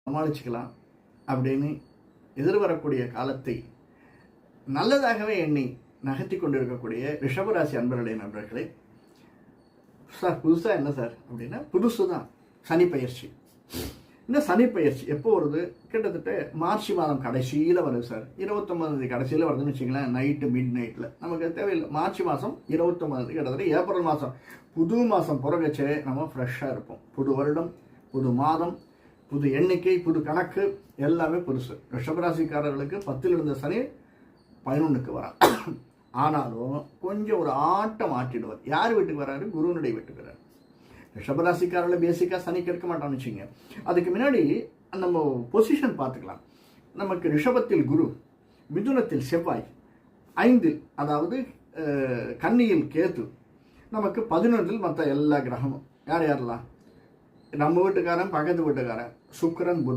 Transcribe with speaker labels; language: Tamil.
Speaker 1: சமாளிச்சுக்கலாம் அப்படின்னு எதிர்வரக்கூடிய காலத்தை நல்லதாகவே எண்ணி நகர்த்தி கொண்டிருக்கக்கூடிய ரிஷபராசி அன்பர்களுடைய நண்பர்களே, சார் புதுசாக என்ன சார் அப்படின்னா, புதுசு தான் சனி பயிற்சி. இந்த சனி பயிற்சி எப்போ வருது? கிட்டத்தட்ட மார்ச் மாதம் கடைசியில் வருது சார். 29 கடைசியில் வருதுன்னு வச்சுங்களேன், நைட்டு மிட் நைட்டில். நமக்கு தேவையில்லை. மார்ச் மாதம் 29 கிட்டத்தட்ட ஏப்ரல் மாதம் புது மாதம் பிறகுச்சே நம்ம ஃப்ரெஷ்ஷாக இருப்போம். புது வருடம், புது மாதம், புது எண்ணிக்கை, புது கணக்கு, எல்லாமே புதுசு. ரிஷபராசிக்காரர்களுக்கு 10ல் இருந்த சனி 11க்கு வரான். ஆனாலும் கொஞ்சம் ஒரு ஆட்டம் ஆட்டிடுவார். யார் வீட்டுக்கு வராரு? குருவனுடைய வீட்டுக்கு வராரு. ரிஷபராசிக்காரர்கள் பேசிக்காக சனி கெடுக்க மாட்டான்னு வச்சுங்க. அதுக்கு முன்னாடி நம்ம பொசிஷன் பார்த்துக்கலாம். நமக்கு ரிஷபத்தில் குரு, மிதுனத்தில் செவ்வாய், 5 அதாவது கன்னியில் கேது, நமக்கு 11 மற்ற எல்லா கிரகமும். யார் யாரெல்லாம்? நம்ம வீட்டுக்காரன், பக்கத்து வீட்டுக்காரன், சுக்கிரன், புதன்.